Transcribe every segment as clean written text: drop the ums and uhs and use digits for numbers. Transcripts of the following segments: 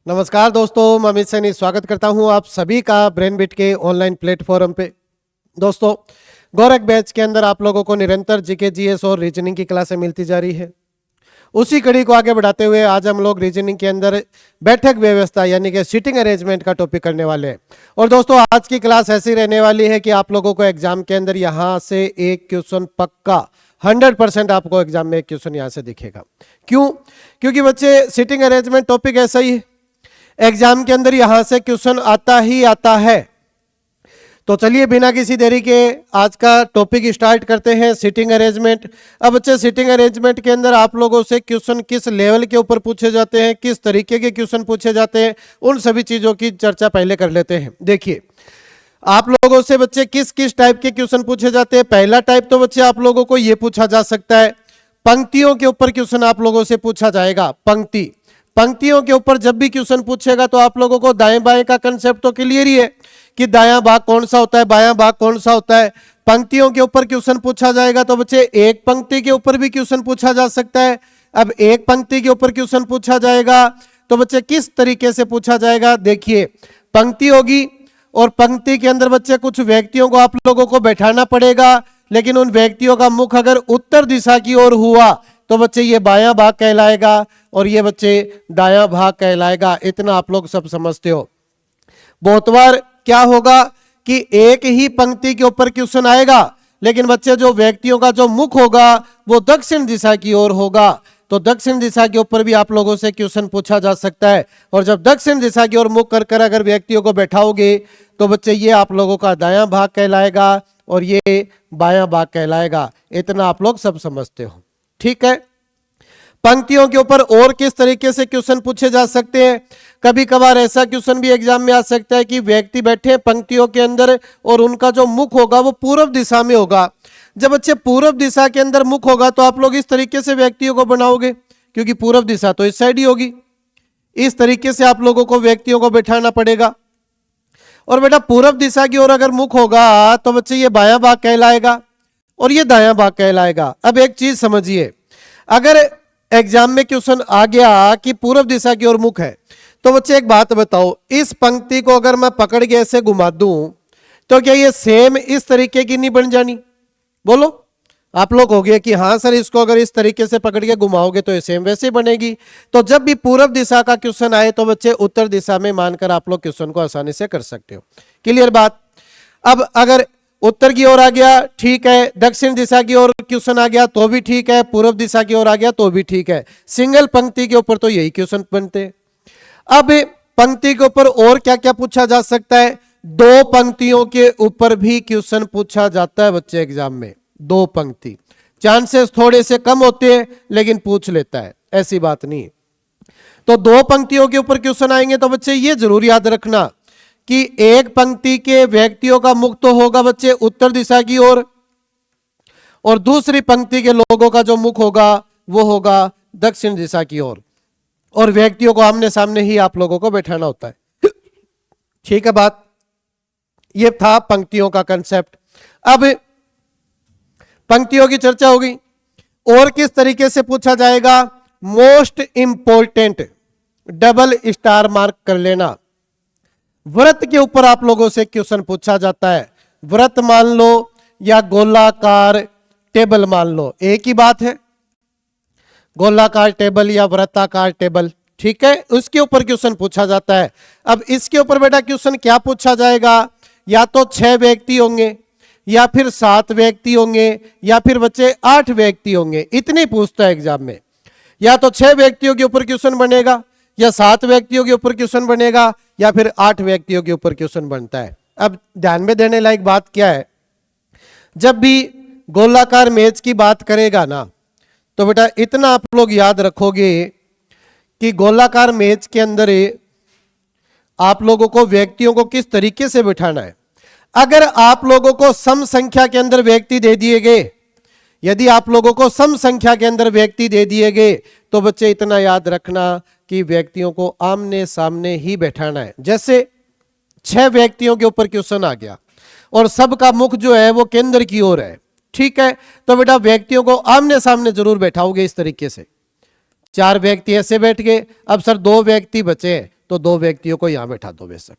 नमस्कार दोस्तों, मैं अमित सैनी स्वागत करता हूं आप सभी का ब्रेनबिट के ऑनलाइन प्लेटफॉर्म पे। दोस्तों, गोरख बैच के अंदर आप लोगों को निरंतर जीके जीएस और रीजनिंग की क्लासें मिलती जा रही है। उसी कड़ी को आगे बढ़ाते हुए आज हम लोग रीजनिंग के अंदर बैठक व्यवस्था यानी कि सीटिंग अरेंजमेंट का टॉपिक करने वाले हैं। और दोस्तों, आज की क्लास ऐसी रहने वाली है कि आप लोगों को एग्जाम के अंदर यहाँ से एक क्वेश्चन पक्का 100% आपको एग्जाम में एक क्वेश्चन यहाँ से दिखेगा। क्यों? क्योंकि बच्चे सीटिंग अरेंजमेंट टॉपिक ऐसा ही है, एग्जाम के अंदर यहां से क्वेश्चन आता ही आता है। तो चलिए बिना किसी देरी के आज का टॉपिक स्टार्ट करते हैं, सीटिंग अरेंजमेंट। अब बच्चे, सीटिंग अरेंजमेंट के अंदर आप लोगों से क्वेश्चन किस लेवल के ऊपर पूछे जाते हैं, किस तरीके के क्वेश्चन पूछे जाते हैं, उन सभी चीजों की चर्चा पहले कर लेते हैं। देखिए, आप लोगों से बच्चे किस किस टाइप के क्वेश्चन पूछे जाते हैं। पहला टाइप तो बच्चे आप लोगों को यह पूछा जा सकता है, पंक्तियों के ऊपर क्वेश्चन आप लोगों से पूछा जाएगा। पंक्तियों के ऊपर जब भी क्वेश्चन पूछेगा तो आप लोगों को दाएं बाएं का कंसेप्ट तो क्लियर ही है कि दायां भाग कौन सा होता है, बायां भाग कौन सा होता है। पंक्तियों के ऊपर क्वेश्चन पूछा जाएगा तो बच्चे एक पंक्ति के ऊपर भी क्वेश्चन पूछा जा सकता है। अब एक पंक्ति के ऊपर क्वेश्चन पूछा जाएगा तो बच्चे किस तरीके से पूछा जाएगा। देखिए, पंक्ति होगी और पंक्ति के अंदर बच्चे कुछ व्यक्तियों को आप लोगों को बैठाना पड़ेगा, लेकिन उन व्यक्तियों का मुख अगर उत्तर दिशा की ओर हुआ तो बच्चे ये बायां भाग कहलाएगा और ये बच्चे दायां भाग कहलाएगा। इतना आप लोग सब समझते हो। बहुत बार क्या होगा कि एक ही पंक्ति के ऊपर क्वेश्चन आएगा, लेकिन बच्चे जो व्यक्तियों का जो मुख होगा वो दक्षिण दिशा की ओर होगा, तो दक्षिण दिशा के ऊपर भी आप लोगों से क्वेश्चन पूछा जा सकता है। और जब दक्षिण दिशा की ओर मुख कर कर अगर व्यक्तियों को बैठाओगे तो बच्चे ये आप लोगों का दायां भाग कहलाएगा और ये बायां भाग कहलाएगा। इतना आप लोग सब समझते हो, ठीक है। पंक्तियों के ऊपर और किस तरीके से क्वेश्चन पूछे जा सकते हैं। कभी कभार ऐसा क्वेश्चन भी एग्जाम में आ सकता है कि व्यक्ति बैठे हैं पंक्तियों के अंदर और उनका जो मुख होगा वो पूर्व दिशा में होगा। जब बच्चे पूर्व दिशा के अंदर मुख होगा तो आप लोग इस तरीके से व्यक्तियों को बनाओगे, क्योंकि पूर्व दिशा तो इस साइड ही होगी। इस तरीके से आप लोगों को व्यक्तियों को बैठाना पड़ेगा। और बेटा, पूर्व दिशा की ओर अगर मुख होगा तो बच्चे ये बायां भाग कहलाएगा और ये दायां भाग कहलाएगा। अब एक चीज समझिए, अगर एग्जाम में क्वेश्चन आ गया कि पूर्व दिशा की ओर मुख है तो बच्चे एक बात बताओ, इस पंक्ति को अगर मैं पकड़ के ऐसे घुमा दूं तो क्या ये सेम इस तरीके की नहीं बन जानी? बोलो, आप लोग हो गए कि हाँ सर, इसको अगर इस तरीके से पकड़ के घुमाओगे तो ये सेम वैसे ही बनेगी। तो जब भी पूर्व दिशा का क्वेश्चन आए तो बच्चे उत्तर दिशा में मानकर आप लोग क्वेश्चन को आसानी से कर सकते हो। क्लियर बात? अब अगर उत्तर की ओर आ गया ठीक है, दक्षिण दिशा की ओर क्वेश्चन आ गया तो भी ठीक है, पूर्व दिशा की ओर आ गया तो भी ठीक है। सिंगल पंक्ति के ऊपर तो यही क्वेश्चन बनते हैं। अब पंक्ति के ऊपर और क्या क्या पूछा जा सकता है? दो पंक्तियों के ऊपर भी क्वेश्चन पूछा जाता है बच्चे एग्जाम में। दो पंक्ति, चांसेस थोड़े से कम होते हैं लेकिन पूछ लेता है, ऐसी बात नहीं। तो दो पंक्तियों के ऊपर क्वेश्चन आएंगे तो बच्चे ये जरूर याद रखना कि एक पंक्ति के व्यक्तियों का मुख तो होगा बच्चे उत्तर दिशा की ओर और दूसरी पंक्ति के लोगों का जो मुख होगा वो होगा दक्षिण दिशा की ओर, और व्यक्तियों को आमने सामने ही आप लोगों को बैठाना होता है। ठीक है बात? ये था पंक्तियों का कंसेप्ट। अब पंक्तियों की चर्चा होगी और किस तरीके से पूछा जाएगा। Most important, double star mark कर लेना, व्रत के ऊपर आप लोगों से क्वेश्चन पूछा जाता है। व्रत मान लो या गोलाकार टेबल मान लो, एक ही बात है। गोलाकार टेबल या वृत्ताकार टेबल, ठीक है, उसके ऊपर क्वेश्चन पूछा जाता है। अब इसके ऊपर बेटा क्वेश्चन क्या पूछा जाएगा? या तो 6 व्यक्ति होंगे या फिर 7 व्यक्ति होंगे या फिर बच्चे 8 व्यक्ति होंगे, इतनी पूछता है एग्जाम में। या तो 6 व्यक्तियों के ऊपर क्वेश्चन बनेगा या 7 व्यक्तियों के ऊपर क्वेश्चन बनेगा या फिर 8 व्यक्तियों के ऊपर क्वेश्चन बनता है। अब ध्यान में देने लायक बात क्या है, जब भी गोलाकार मेज की बात करेगा ना तो बेटा इतना आप लोग याद रखोगे कि गोलाकार मेज के अंदर आप लोगों को व्यक्तियों को किस तरीके से बिठाना है। अगर आप लोगों को सम संख्या के अंदर व्यक्ति दे दिए गए, यदि आप लोगों को सम संख्या के अंदर व्यक्ति दे दिए गए तो बच्चे इतना याद रखना कि व्यक्तियों को आमने सामने ही बैठाना है। जैसे 6 व्यक्तियों के ऊपर क्वेश्चन आ गया और सबका मुख जो है वो केंद्र की ओर है, ठीक है, तो बेटा व्यक्तियों को आमने सामने जरूर बैठाओगे इस तरीके से। 4 व्यक्ति ऐसे बैठ गए, अब सर 2 व्यक्ति बचे हैं तो 2 व्यक्तियों को यहां बैठा दो बेशक,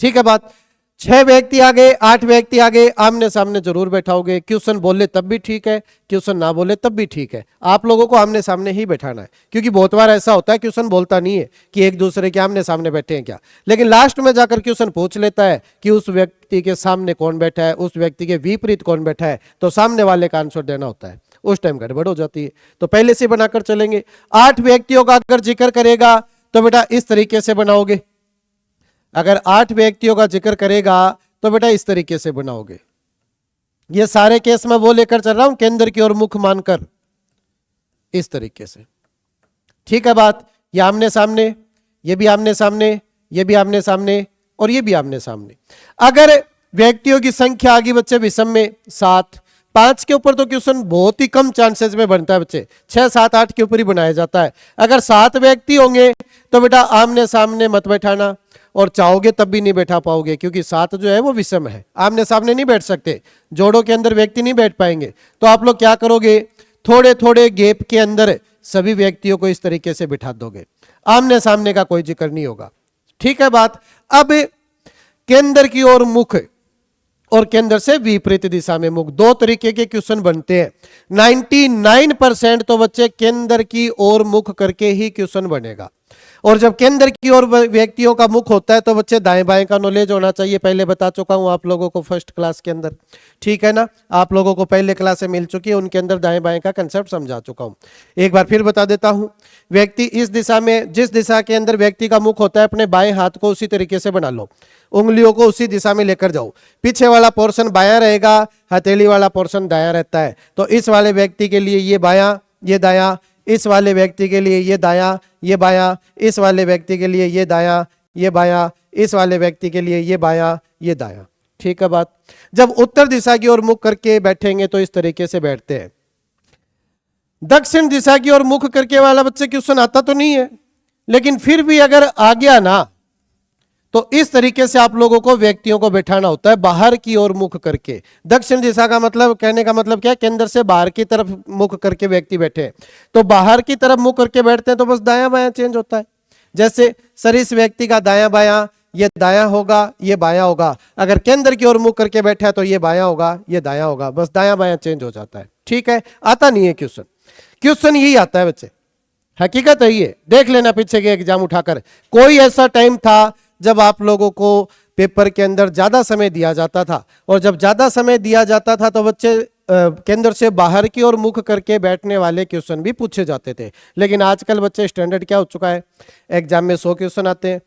ठीक है बात। 6 व्यक्ति आ गए, 8 व्यक्ति आ गए, आमने सामने जरूर बैठाओगे। क्वेश्चन बोले तब भी ठीक है, क्वेश्चन ना बोले तब भी ठीक है, आप लोगों को आमने सामने ही बैठाना है। क्योंकि बहुत बार ऐसा होता है क्वेश्चन बोलता नहीं है कि एक दूसरे के आमने सामने बैठे हैं क्या, लेकिन लास्ट में जाकर क्वेश्चन पूछ लेता है कि उस व्यक्ति के सामने कौन बैठा है, उस व्यक्ति के विपरीत कौन बैठा है, तो सामने वाले का आंसर देना होता है, उस टाइम गड़बड़ हो जाती है। तो पहले से बनाकर चलेंगे। 8 व्यक्तियों का अगर जिक्र करेगा तो बेटा इस तरीके से बनाओगे। अगर 8 व्यक्तियों का जिक्र करेगा तो बेटा इस तरीके से बनाओगे। ये सारे केस में वो लेकर चल रहा हूं केंद्र की ओर मुख मानकर, इस तरीके से, ठीक है बात। ये आमने सामने, ये भी आमने सामने, ये भी आमने सामने और ये भी आमने सामने। अगर व्यक्तियों की संख्या आगे बच्चे विषम में 7, 5 के ऊपर तो क्वेश्चन बहुत ही कम चांसेस में बनता है बच्चे, 6, 7, 8 के ऊपर ही बनाया जाता है। अगर 7 व्यक्ति होंगे तो बेटा आमने सामने मत बैठाना, और चाहोगे तब भी नहीं बैठा पाओगे, क्योंकि 7 जो है वो विषम है, आमने सामने नहीं बैठ सकते, जोड़ों के अंदर व्यक्ति नहीं बैठ पाएंगे। तो आप लोग क्या करोगे, थोड़े थोड़े गैप के अंदर सभी व्यक्तियों को इस तरीके से बिठा दोगे, आमने सामने का कोई जिक्र नहीं होगा, ठीक है बात। अब केंद्र की ओर मुख और केंद्र से विपरीत दिशा में मुख, 2 तरीके के क्वेश्चन बनते हैं। 99% तो बच्चे केंद्र की ओर मुख करके ही क्वेश्चन बनेगा, और जब केंद्र की ओर व्यक्तियों का मुख होता है तो बच्चे दाएं बाएं का नॉलेज होना चाहिए। पहले बता चुका हूं आप लोगों को फर्स्ट क्लास के अंदर, ठीक है ना, आप लोगों को पहले क्लास से मिल चुकी है, उनके अंदर दाएं बाएं का कंसेप्ट समझा चुका हूं। एक बार फिर बता देता हूं, व्यक्ति इस दिशा में, जिस दिशा के अंदर व्यक्ति का मुख होता है, अपने बाएं हाथ को उसी तरीके से बना लो, उंगलियों को उसी दिशा में लेकर जाओ। पीछे वाला पोर्शन बायां रहेगा, हथेली वाला पोर्शन दायां रहता है। तो इस वाले व्यक्ति के लिए ये बायां, ये दायां, इस वाले व्यक्ति के लिए ये दायां, ये बायां, इस वाले व्यक्ति के लिए ये दायां, ये बायां, इस वाले व्यक्ति के लिए ये बायां, ये दायां, ठीक है बात। जब उत्तर दिशा की ओर मुख करके बैठेंगे तो इस तरीके से बैठते हैं। दक्षिण दिशा की ओर मुख करके वाला बच्चे क्वेश्चन आता तो नहीं है, लेकिन फिर भी अगर आ गया ना तो इस तरीके से आप लोगों को व्यक्तियों को बैठाना होता है, बाहर की ओर मुख करके। दक्षिण दिशा का मतलब, कहने का मतलब क्या है, केंद्र से बाहर की तरफ मुख करके व्यक्ति बैठे, तो बाहर की तरफ मुख करके बैठते हैं तो बस दायां बायां चेंज होता है। जैसे सर इस व्यक्ति का दायां बायां, ये दायां होगा, ये बायां होगा। अगर केंद्र की ओर मुख करके बैठा है तो ये बायां होगा, ये दायां होगा, बस दायां बायां चेंज हो जाता है, ठीक है। आता नहीं है क्वेश्चन, क्वेश्चन यही आता है बच्चे, हकीकत है ये। देख लेना पीछे के एग्जाम उठाकर, कोई ऐसा टाइम था जब आप लोगों को पेपर के अंदर ज्यादा समय दिया जाता था, और जब ज्यादा समय दिया जाता था तो बच्चे केंद्र से बाहर की ओर मुख करके बैठने वाले क्वेश्चन भी पूछे जाते थे। लेकिन आजकल बच्चे स्टैंडर्ड क्या हो चुका है, एग्जाम में 100 क्वेश्चन आते हैं,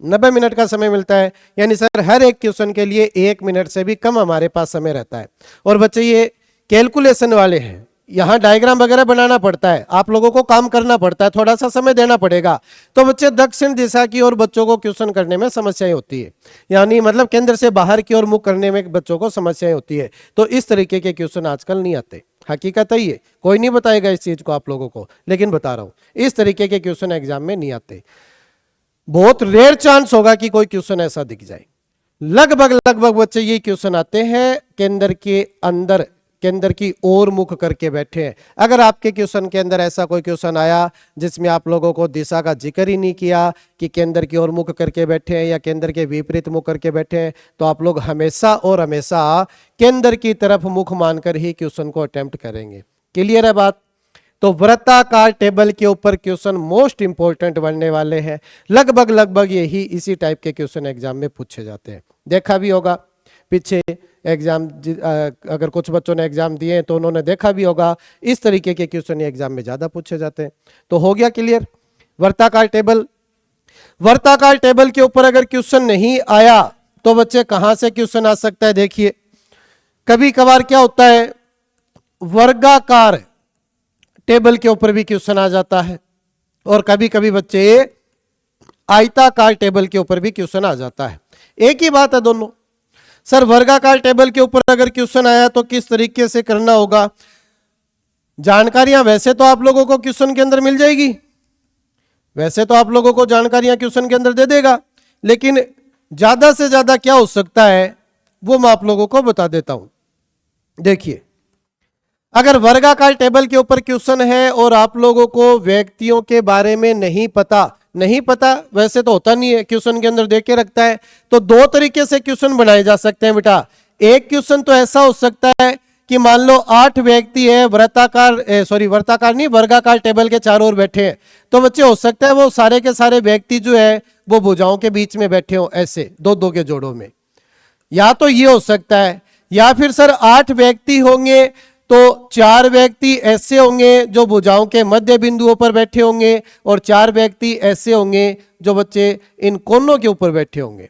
90 मिनट का समय मिलता है, यानी सर हर एक क्वेश्चन के लिए 1 मिनट से भी कम हमारे पास समय रहता है। और बच्चे ये कैलकुलेशन वाले हैं, यहाँ डायग्राम वगैरह बनाना पड़ता है, आप लोगों को काम करना पड़ता है, थोड़ा सा समय देना पड़ेगा। तो बच्चे दक्षिण दिशा की ओर बच्चों को क्वेश्चन करने में समस्याएं होती है, यानी मतलब केंद्र से बाहर की ओर मुख करने में बच्चों को समस्याएं होती है। तो इस तरीके के क्वेश्चन आजकल नहीं आते, हकीकत है ये, कोई नहीं बताएगा इस चीज को आप लोगों को, लेकिन बता रहा हूं इस तरीके के क्वेश्चन एग्जाम में नहीं आते। बहुत रेयर चांस होगा कि कोई क्वेश्चन ऐसा दिख जाए। लगभग बच्चे ये क्वेश्चन आते हैं केंद्र के अंदर, केंद्र की ओर मुख करके बैठे हैं। अगर आपके क्वेश्चन के अंदर ऐसा कोई क्वेश्चन आया जिसमें आप लोगों को दिशा का जिक्र ही नहीं किया कि केंद्र की ओर मुख करके बैठे हैं या केंद्र के विपरीत मुख करके बैठे हैं, तो आप लोग हमेशा और हमेशा केंद्र की तरफ मुख मानकर ही क्वेश्चन को अटेम्प्ट करेंगे। क्लियर है बात। तो वृत्ताकार टेबल के ऊपर क्वेश्चन मोस्ट इंपोर्टेंट बनने वाले हैं। लगभग यही इसी टाइप के क्वेश्चन एग्जाम में पूछे जाते हैं। देखा भी होगा पीछे एग्जाम, अगर कुछ बच्चों ने एग्जाम दिए तो उन्होंने देखा भी होगा इस तरीके के क्वेश्चन एग्जाम में ज्यादा पूछे जाते हैं। तो हो गया क्लियर वर्ताकार टेबल। वर्ताकार टेबल के ऊपर अगर क्वेश्चन नहीं आया तो बच्चे कहां से क्वेश्चन आ सकता है। देखिए कभी कभार क्या होता है, वर्गाकार टेबल के ऊपर भी क्वेश्चन आ जाता है, और कभी कभी बच्चे आयताकार टेबल के ऊपर भी क्वेश्चन आ जाता है। एक ही बात है दोनों। सर वर्गाकार टेबल के ऊपर अगर क्वेश्चन आया तो किस तरीके से करना होगा। जानकारियां वैसे तो आप लोगों को क्वेश्चन के अंदर मिल जाएगी, वैसे तो आप लोगों को जानकारियां क्वेश्चन के अंदर दे देगा, लेकिन ज्यादा से ज्यादा क्या हो सकता है वो मैं आप लोगों को बता देता हूं। देखिए अगर वर्गाकार टेबल के ऊपर क्वेश्चन है और आप लोगों को व्यक्तियों के बारे में नहीं पता नहीं पता, वैसे तो होता नहीं है, क्वेश्चन के अंदर देख के रखता है। तो दो तरीके से क्वेश्चन बनाए जा सकते हैं बेटा। एक क्वेश्चन तो ऐसा हो सकता है कि मान लो 8 व्यक्ति है, वर्ताकार नहीं, वर्गाकार टेबल के चारों ओर बैठे हैं। तो बच्चे हो सकता है वो सारे के सारे व्यक्ति जो है वो भुजाओं के बीच में बैठे हो, ऐसे दो दो के जोड़ों में। या तो ये हो सकता है, या फिर सर 8 व्यक्ति होंगे तो 4 व्यक्ति ऐसे होंगे जो भुजाओं के मध्य बिंदुओं पर बैठे होंगे, और 4 व्यक्ति ऐसे होंगे जो बच्चे इन कोनों के ऊपर बैठे होंगे।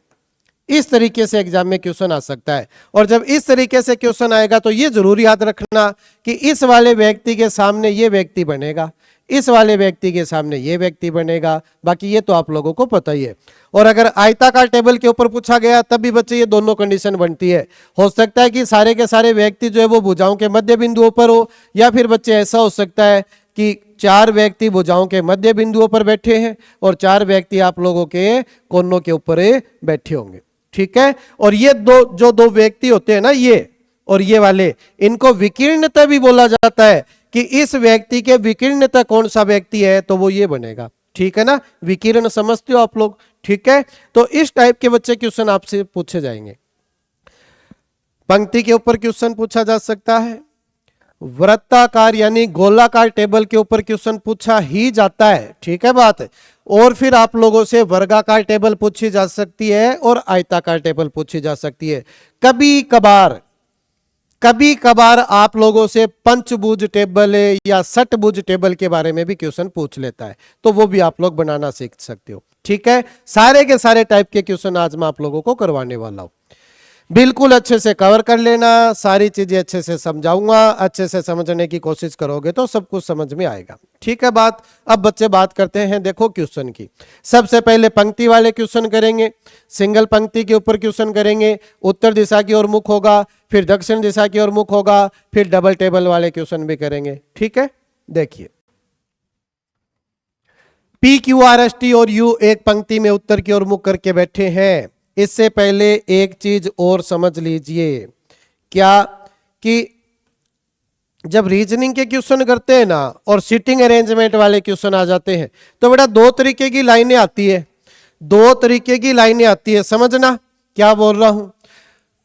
इस तरीके से एग्जाम में क्वेश्चन आ सकता है। और जब इस तरीके से क्वेश्चन आएगा तो ये जरूर याद रखना कि इस वाले व्यक्ति के सामने ये व्यक्ति बनेगा, इस वाले व्यक्ति के सामने ये व्यक्ति बनेगा। बाकी ये तो आप लोगों को पता ही है। और अगर आयताकार टेबल के ऊपर पूछा गया तब भी बच्चे ये दोनों कंडीशन बनती है। हो सकता है कि सारे के सारे व्यक्ति जो है वो भुजाओं के मध्य बिंदुओं पर हो, या फिर बच्चे ऐसा हो सकता है कि 4 व्यक्ति भुजाओं के मध्य बिंदुओं पर बैठे हैं और 4 व्यक्ति आप लोगों के कोनों के ऊपर बैठे होंगे। ठीक है। और ये दो व्यक्ति होते हैं ना, ये और ये वाले, इनको विकीर्णता भी बोला जाता है कि इस व्यक्ति के विकीर्णता कौन सा व्यक्ति है, तो वो ये बनेगा। ठीक है ना, विकिरण समझते हो आप लोग। ठीक है। तो इस टाइप के बच्चे क्वेश्चन आपसे पूछे जाएंगे। पंक्ति के ऊपर क्वेश्चन पूछा जा सकता है, वृत्ताकार यानी गोलाकार टेबल के ऊपर क्वेश्चन पूछा ही जाता है। ठीक है बात। और फिर आप लोगों से वर्गाकार टेबल पूछी जा सकती है और आयताकार टेबल पूछी जा सकती है। कभी कभार आप लोगों से पंचभुज टेबल या षटभुज टेबल के बारे में भी क्वेश्चन पूछ लेता है, तो वो भी आप लोग बनाना सीख सकते हो। ठीक है। सारे के सारे टाइप के क्वेश्चन आज मैं आप लोगों को करवाने वाला हूं। बिल्कुल अच्छे से कवर कर लेना, सारी चीजें अच्छे से समझाऊंगा, अच्छे से समझने की कोशिश करोगे तो सब कुछ समझ में आएगा। ठीक है बात। अब बच्चे बात करते हैं देखो क्वेश्चन की। सबसे पहले पंक्ति वाले क्वेश्चन करेंगे, सिंगल पंक्ति के ऊपर क्वेश्चन करेंगे, उत्तर दिशा की ओर मुख होगा, फिर दक्षिण दिशा की ओर मुख होगा, फिर डबल टेबल वाले क्वेश्चन भी करेंगे। ठीक है। देखिए P Q R S T और U एक पंक्ति में उत्तर की ओर मुख करके बैठे हैं। इससे पहले एक चीज और समझ लीजिए, क्या कि जब रीजनिंग के क्वेश्चन करते हैं ना और सीटिंग अरेंजमेंट वाले क्वेश्चन आ जाते हैं तो बेटा 2 तरीके की लाइनें आती है, 2 तरीके की लाइनें आती है। समझना क्या बोल रहा हूं,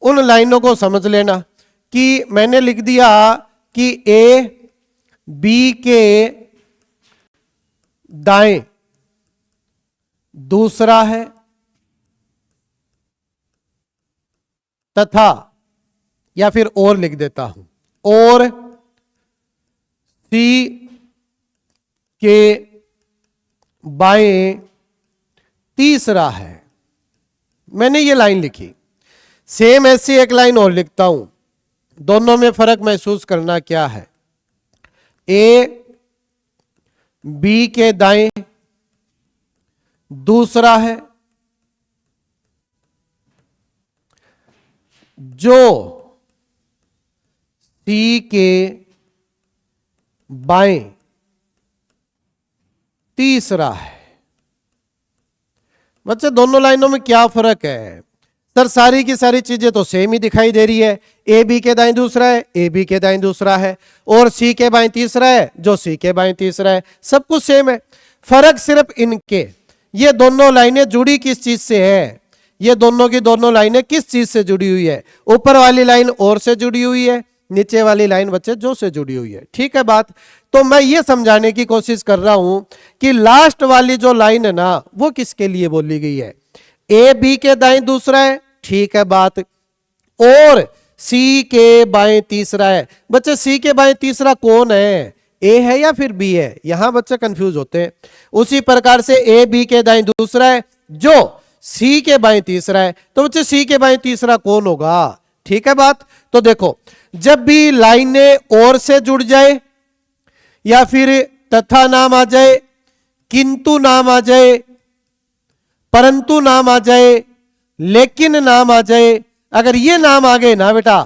उन लाइनों को समझ लेना कि मैंने लिख दिया कि A B के दाएं दूसरा है तथा, या फिर और लिख देता हूं, और C के बाएं तीसरा है। मैंने ये लाइन लिखी। सेम ऐसी एक लाइन और लिखता हूं, दोनों में फर्क महसूस करना क्या है। A B के दाएं दूसरा है, जो C के बाएं तीसरा है। बच्चे दोनों लाइनों में क्या फर्क है? सर सारी की सारी चीजें तो सेम ही दिखाई दे रही है। ए बी के दाएं दूसरा है, ए बी के दाएं दूसरा है, और सी के बाएं तीसरा है, जो सी के बाएं तीसरा है। सब कुछ सेम है, फर्क सिर्फ इनके। ये दोनों लाइनें जुड़ी किस चीज से है? ये दोनों की दोनों लाइनें किस चीज से जुड़ी हुई है? ऊपर वाली लाइन और से जुड़ी हुई है, नीचे वाली लाइन बच्चे जो से जुड़ी हुई है। ठीक है बात। तो मैं ये समझाने की कोशिश कर रहा हूं कि लास्ट वाली जो लाइन है ना वो किसके लिए बोली गई है? ए बी के दाएं दूसरा है, ठीक है बात, और सी के बाएं तीसरा है। बच्चे सी के बाएं तीसरा कौन है? ए है या फिर बी है? यहां बच्चे कंफ्यूज होते हैं। उसी प्रकार से ए बी के दाएं दूसरा है, जो सी के बाएं तीसरा है, तो बच्चे सी के बाएं तीसरा कौन होगा? ठीक है बात। तो देखो, जब भी लाइनें और से जुड़ जाए या फिर तथा नाम आ जाए, किंतु नाम आ जाए, परंतु नाम आ जाए, लेकिन नाम आ जाए, अगर ये नाम आ गए ना बेटा,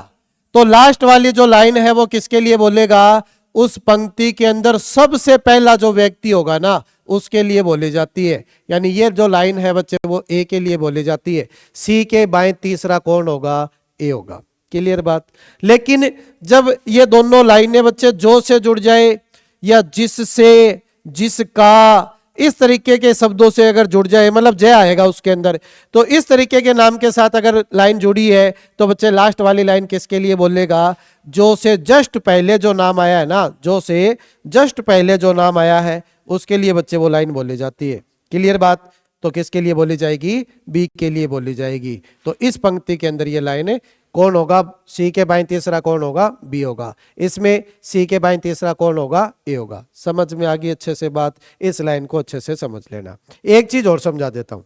तो लास्ट वाली जो लाइन है वो किसके लिए बोलेगा? उस पंक्ति के अंदर सबसे पहला जो व्यक्ति होगा ना उसके लिए बोली जाती है। यानी ये जो लाइन है बच्चे वो ए के लिए बोली जाती है। सी के बाएं तीसरा कौन होगा? ए होगा। क्लियर बात। लेकिन जब ये दोनों लाइनें बच्चे जो से जुड़ जाए या जिससे, जिसका इस तरीके के शब्दों से अगर जुड़ जाए, मतलब जय आएगा उसके अंदर, तो इस तरीके के नाम के साथ अगर लाइन जुड़ी है तो बच्चे लास्ट वाली लाइन किसके लिए बोलेगा? जो से जस्ट पहले जो नाम आया है ना, जो से जस्ट पहले जो नाम आया है उसके लिए बच्चे वो लाइन बोली जाती है। क्लियर बात? तो किसके लिए बोली जाएगी? बी के लिए बोली जाएगी। तो इस पंक्ति के अंदर ये लाइन कौन होगा? सी के बाएं तीसरा कौन होगा? बी होगा। इसमें सी के बाएं तीसरा कौन होगा? ए होगा। समझ में आ गई अच्छे से बात? इस लाइन को अच्छे से समझ लेना। एक चीज और समझा देता हूं,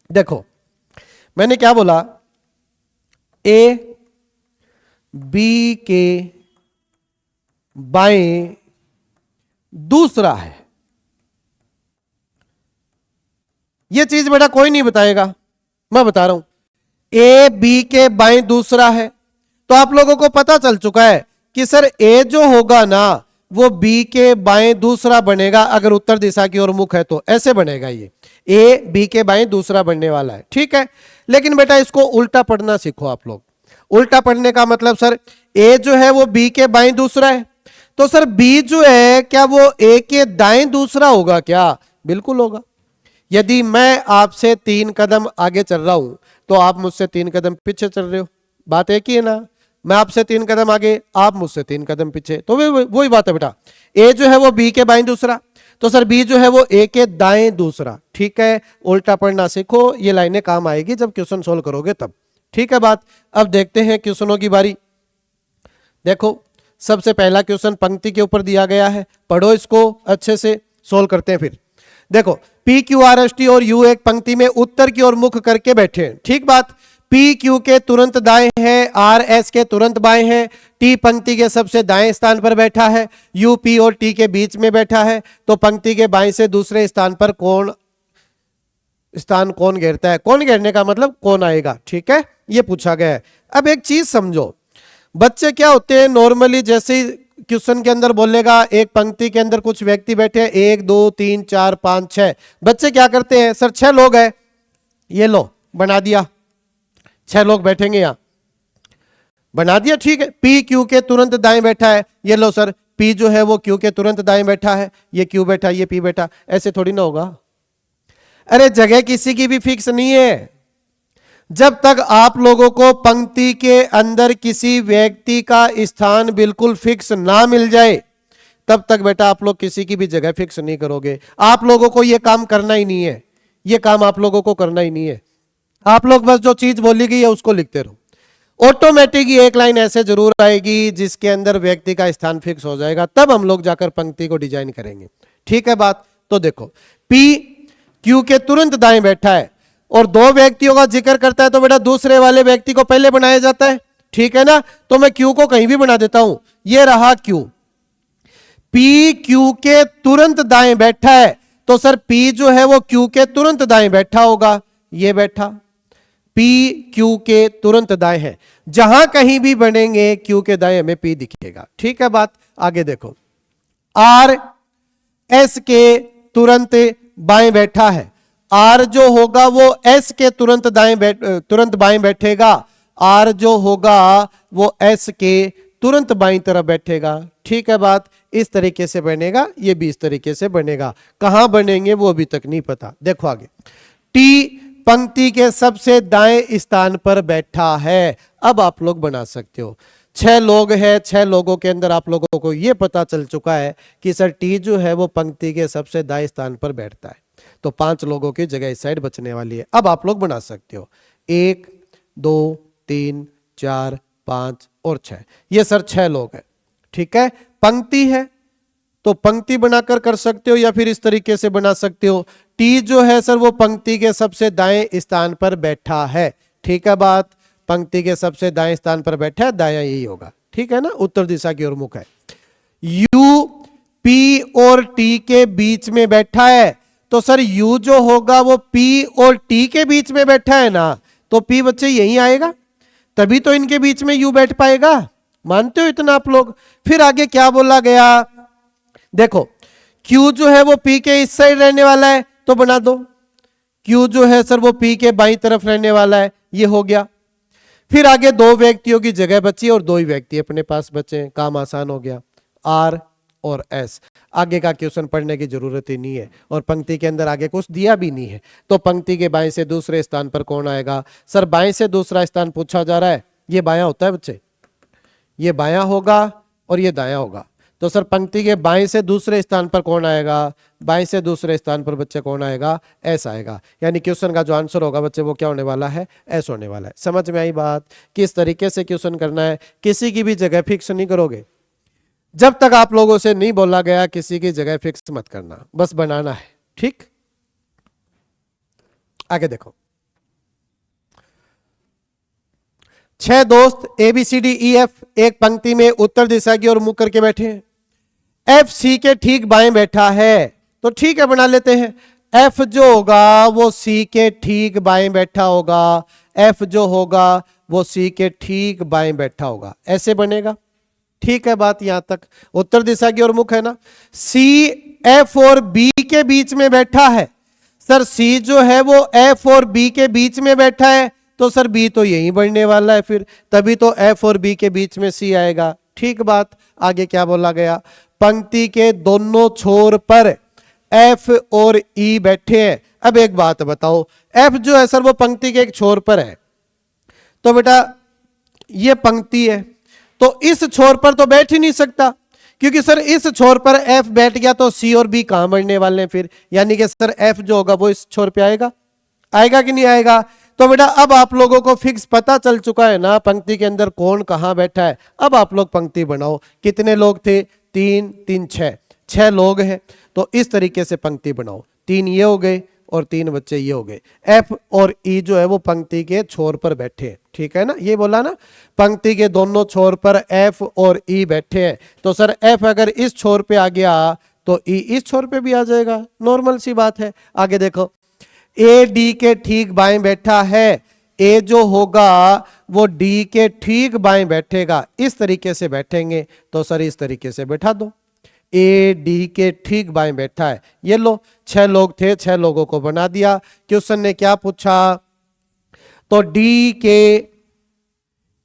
देखो मैंने क्या बोला? ए बी के बाएं दूसरा है, ये चीज बेटा कोई नहीं बताएगा, मैं बता रहा हूं। ए बी के बाएं दूसरा है, तो आप लोगों को पता चल चुका है कि सर ए जो होगा ना वो बी के बाएं दूसरा बनेगा, अगर उत्तर दिशा की ओर मुख है तो ऐसे बनेगा। ये ए बी के बाएं दूसरा बनने वाला है, ठीक है। लेकिन बेटा इसको उल्टा पढ़ना सीखो आप लोग। उल्टा पढ़ने का मतलब सर ए जो है वो बी के बाएं दूसरा है, तो सर बी जो है क्या वो ए के दाएं दूसरा होगा क्या? बिल्कुल होगा। यदि मैं आपसे 3 कदम आगे चल रहा हूं तो आप मुझसे 3 कदम पीछे चल रहे हो, बात एक ही है ना। मैं आपसे 3 कदम आगे, आप मुझसे 3 कदम पीछे, तो वही बात है बेटा। ए जो है वो बी के बाएं दूसरा, तो सर बी जो है वो ए के दाएं दूसरा, ठीक है। उल्टा पढ़ना सीखो, ये लाइनें काम आएगी जब क्वेश्चन सोल्व करोगे तब, ठीक है बात। अब देखते हैं क्वेश्चनों की बारी। देखो सबसे पहला क्वेश्चन पंक्ति के ऊपर दिया गया है, पढ़ो इसको अच्छे से, सोल्व करते हैं फिर। देखो P Q R S T और यू एक पंक्ति में उत्तर की ओर मुख करके बैठे हैं, ठीक बात। पी क्यू के तुरंत दाएं है, आर एस के तुरंत बाएं है, टी पंक्ति के सबसे दाएं स्थान पर बैठा है, यू पी और टी के बीच में बैठा है, तो पंक्ति के बाएं से दूसरे स्थान पर स्थान कौन घेरता है? कौन घेरने का मतलब कौन आएगा, ठीक है, ये पूछा गया है। अब एक चीज समझो, बच्चे क्या होते हैं नॉर्मली, जैसे क्वेश्चन के अंदर बोलेगा एक पंक्ति के अंदर कुछ व्यक्ति बैठे हैं, 1 2 3 4 5 6, बच्चे क्या करते हैं? सर 6 लोग हैं, ये लो बना दिया, 6 लोग बैठेंगे यहां, बना दिया, ठीक है। पी क्यू के तुरंत दाएं बैठा है, ये लो सर पी जो है वो क्यू के तुरंत दाएं बैठा है, ये क्यू बैठा, ये पी बैठा, ऐसे थोड़ी ना होगा। अरे जगह किसी की भी फिक्स नहीं है। जब तक आप लोगों को पंक्ति के अंदर किसी व्यक्ति का स्थान बिल्कुल फिक्स ना मिल जाए तब तक बेटा आप लोग किसी की भी जगह फिक्स नहीं करोगे। आप लोगों को यह काम करना ही नहीं है, यह काम आप लोगों को करना ही नहीं है। आप लोग बस जो चीज बोली गई है उसको लिखते रहो। ऑटोमेटिक एक लाइन ऐसे जरूर आएगी जिसके अंदर व्यक्ति का स्थान फिक्स हो जाएगा, तब हम लोग जाकर पंक्ति को डिजाइन करेंगे, ठीक है बात। तो देखो पी क्यू के तुरंत दाएं बैठा है और 2 व्यक्तियों का जिक्र करता है, तो बेटा दूसरे वाले व्यक्ति को पहले बनाया जाता है, ठीक है ना। तो मैं क्यू को कहीं भी बना देता हूं, ये रहा क्यू। पी क्यू के तुरंत दाएं बैठा है, तो सर पी जो है वो क्यू के तुरंत दाएं बैठा होगा, ये बैठा। पी क्यू के तुरंत दाएं है, जहां कहीं भी बनेंगे क्यू के दाएं हमें पी दिखेगा, ठीक है बात। आगे देखो आर एस के तुरंत बाएं बैठा है, आर जो होगा वो एस के तुरंत तुरंत बाएं बैठेगा, आर जो होगा वो एस के तुरंत बाईं तरफ बैठेगा, ठीक है बात। इस तरीके से बनेगा, ये भी इस तरीके से बनेगा, कहां बनेंगे वो अभी तक नहीं पता। देखो आगे टी पंक्ति के सबसे दाएं स्थान पर बैठा है, अब आप लोग बना सकते हो। 6 लोग हैं, 6 लोगों के अंदर आप लोगों को यह पता चल चुका है कि सर टी जो है वो पंक्ति के सबसे दाएं स्थान पर बैठता है, तो 5 लोगों की जगह इस साइड बचने वाली है। अब आप लोग बना सकते हो 1 2 3 4 5 और 6, ये सर 6 लोग हैं, ठीक है। पंक्ति है तो पंक्ति बनाकर कर सकते हो या फिर इस तरीके से बना सकते हो। टी जो है सर वो पंक्ति के सबसे दाएं स्थान पर बैठा है, ठीक है बात। पंक्ति के सबसे दाएं स्थान पर बैठा है, दायां यही होगा, ठीक है ना, उत्तर दिशा की ओर मुख है। यू पी और टी के बीच में बैठा है, तो सर यू जो होगा वो पी और टी के बीच में बैठा है ना, तो पी बच्चे यहीं आएगा, तभी तो इनके बीच में यू बैठ पाएगा। मानते हो इतना आप लोग? फिर आगे क्या बोला गया, देखो क्यू जो है वो पी के इस साइड रहने वाला है, तो बना दो। क्यू जो है सर वो पी के बाईं तरफ रहने वाला है, ये हो गया। फिर आगे 2 व्यक्तियों की जगह बची और 2 ही व्यक्ति अपने पास बचे, काम आसान हो गया। आर और एस। आगे का क्वेश्चन पढ़ने की जरूरत ही नहीं है और पंक्ति के अंदर आगे कुछ दिया भी नहीं है। तो पंक्ति के बाएं से दूसरे स्थान पर कौन आएगा? सर बाएं से दूसरा स्थान पूछा जा रहा है, ये बायां होता है बच्चे, ये बायां होगा और ये दायां होगा। तो सर पंक्ति के बाएं से दूसरे स्थान पर कौन आएगा? बाएं से दूसरे स्थान पर बच्चे कौन आएगा? एस आएगा। यानी क्वेश्चन का जो आंसर होगा बच्चे वो क्या होने वाला है? एस होने वाला है। समझ में आई बात? किस तरीके से क्वेश्चन करना है, किसी की भी जगह फिक्स नहीं करोगे। जब तक आप लोगों से नहीं बोला गया किसी की जगह फिक्स मत करना, बस बनाना है। ठीक, आगे देखो। 6 दोस्त A B C D E F एक पंक्ति में उत्तर दिशा की ओर मुख करके बैठे हैं। एफ सी के ठीक बाएं बैठा है, तो ठीक है बना लेते हैं। एफ जो होगा वो सी के ठीक बाएं बैठा होगा, एफ जो होगा वो सी के ठीक बाएं बैठा होगा, ऐसे बनेगा। ठीक है बात यहां तक। उत्तर दिशा की ओर मुख है ना। सी एफ और बी के बीच में बैठा है। सर सी जो है वो एफ और बी के बीच में बैठा है, तो सर बी तो यही बढ़ने वाला है फिर, तभी तो एफ और बी के बीच में सी आएगा। ठीक बात। आगे क्या बोला गया? पंक्ति के दोनों छोर पर एफ और ई बैठे हैं। अब एक बात बताओ, एफ जो है सर वो पंक्ति के एक छोर पर है, तो बेटा ये पंक्ति है, तो इस छोर पर तो बैठ ही नहीं सकता, क्योंकि सर इस छोर पर एफ बैठ गया तो सी और बी कहां बढ़ने वाले हैं फिर? यानी कि सर एफ जो होगा वो इस छोर पे आएगा, आएगा कि नहीं आएगा? तो बेटा अब आप लोगों को फिक्स पता चल चुका है ना पंक्ति के अंदर कौन कहां बैठा है। अब आप लोग पंक्ति बनाओ। कितने लोग थे? 3 3 6 लोग हैं, तो इस तरीके से पंक्ति बनाओ। 3 ये हो गए और 3 बच्चे ये हो गए। एफ और ई जो है वो पंक्ति के छोर पर बैठे हैं, ठीक है ना, ये बोला ना, पंक्ति के दोनों छोर पर एफ और ई बैठे हैं। तो सर एफ अगर इस छोर पे आ गया तो ई इस छोर पे भी आ जाएगा, नॉर्मल सी बात है। आगे देखो, ए डी के ठीक बाएं बैठा है, ए जो होगा वो डी के ठीक बाएं बैठेगा। इस तरीके से बैठेंगे तो सर इस तरीके से बैठा दो। ए डी के ठीक बाएं बैठा है, ये लो। 6 लोग थे, 6 लोगों को बना दिया। क्वेश्चन ने क्या पूछा? तो डी के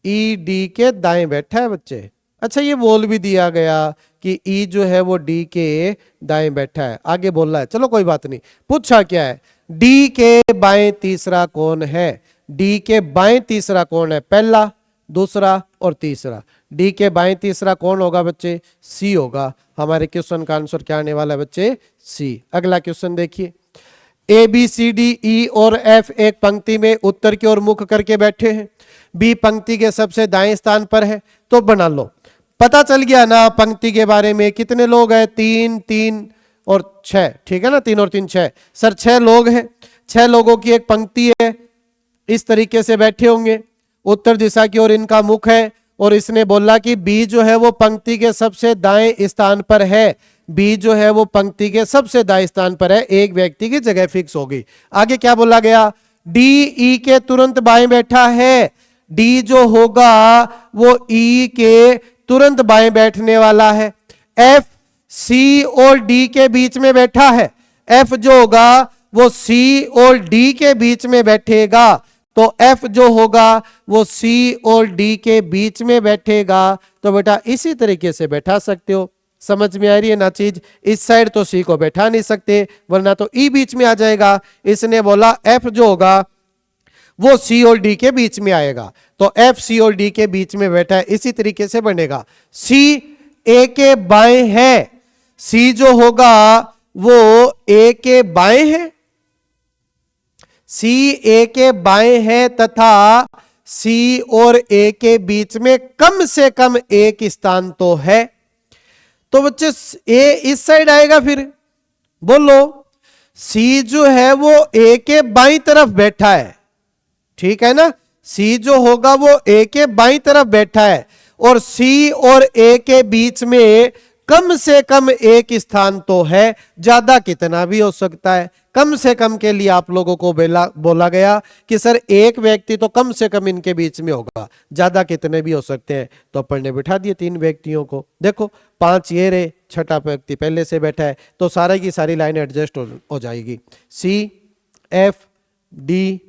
ई डी के दाएं बैठा है बच्चे। अच्छा ये बोल भी दिया गया कि ई जो है वो डी के दाएं बैठा है, आगे बोल रहा है, चलो कोई बात नहीं। पूछा क्या है? डी के बाएं तीसरा कौन है? डी के बाएं तीसरा कौन है? पहला, दूसरा और तीसरा। डी के बाएं तीसरा कौन होगा बच्चे? सी होगा। हमारे क्वेश्चन का आंसर क्या आने वाला है बच्चे? सी। अगला क्वेश्चन देखिए। ए बी सी डी ई और एफ एक पंक्ति में उत्तर की ओर मुख करके बैठे हैं। बी पंक्ति के सबसे दाएं स्थान पर है, तो बना लो। पता चल गया ना पंक्ति के बारे में। कितने लोग हैं? 3 3 और 6, ठीक है ना, 3 और 3 6। सर 6 लोग हैं, 6 लोगों की एक पंक्ति है, इस तरीके से बैठे होंगे। उत्तर दिशा की ओर इनका मुख है और इसने बोला कि बी जो है वो पंक्ति के सबसे दाएं स्थान पर है। बी जो है वो पंक्ति के सबसे दाएं स्थान पर है, एक व्यक्ति की जगह फिक्स होगी। आगे क्या बोला गया? डी ई के तुरंत बाएं बैठा है। डी जो होगा वो ई के तुरंत बाएं बैठने वाला है। एफ सी और डी के बीच में बैठा है। एफ जो होगा वो सी और डी के बीच में बैठेगा, तो एफ जो होगा वो सी और डी के बीच में बैठेगा। तो बेटा इसी तरीके से बैठा सकते हो। समझ में आ रही है ना चीज? इस साइड तो सी को बैठा नहीं सकते, वरना तो ई बीच में आ जाएगा। इसने बोला एफ जो होगा वो सी और डी के बीच में आएगा, तो एफ सी और डी के बीच में बैठा है, इसी तरीके से बनेगा। सी ए के बाएं है, सी जो होगा वो ए के बाएं है, सी ए के बाएं है तथा सी और ए के बीच में कम से कम एक स्थान तो है। तो बच्चे ए इस साइड आएगा, फिर बोलो सी जो है वो ए के बाईं तरफ बैठा है, ठीक है ना। सी जो होगा वो ए के बाईं तरफ बैठा है और सी और ए के बीच में कम से कम एक स्थान तो है, ज्यादा कितना भी हो सकता है। कम से कम के लिए आप लोगों को बोला गया कि सर एक व्यक्ति तो कम से कम इनके बीच में होगा, ज्यादा कितने भी हो सकते हैं। तो अपन ने बिठा दिए 3 व्यक्तियों को। देखो 5 ये रहे, छठा व्यक्ति पहले से बैठा है, तो सारा की सारी लाइन एडजस्ट हो जाएगी। सी एफ डी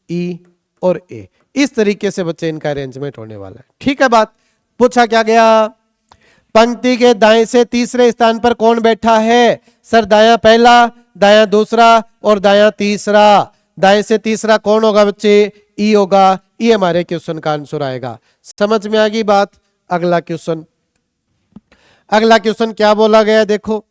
ई और ए, इस तरीके से बच्चे इनका अरेंजमेंट होने वाला है। ठीक है बात। पूछा क्या गया? पंक्ति के दाएं से तीसरे स्थान पर कौन बैठा है? सर दायां पहला, दायां दूसरा और दायां तीसरा। दाएं से तीसरा कौन होगा बच्चे? ई होगा। ये हमारे क्वेश्चन का आंसर आएगा। समझ में आ गई बात? अगला क्वेश्चन, अगला क्वेश्चन क्या बोला गया देखो,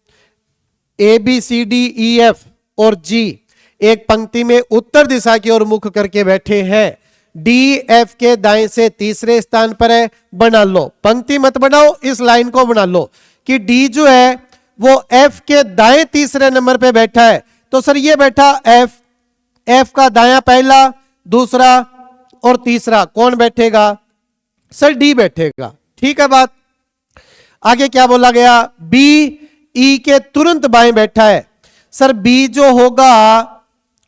A B C D E F और जी एक पंक्ति में उत्तर दिशा की ओर मुख करके बैठे हैं। डी एफ के दाएं से तीसरे स्थान पर है। बना लो, पंक्ति मत बनाओ, इस लाइन को बना लो कि डी जो है वो एफ के दाएं तीसरे नंबर पे बैठा है। तो सर ये बैठा एफ, एफ का दायां पहला, दूसरा और तीसरा कौन बैठेगा? सर डी बैठेगा। ठीक है बात। आगे क्या बोला गया? बी ई के तुरंत बाएं बैठा है। सर बी जो होगा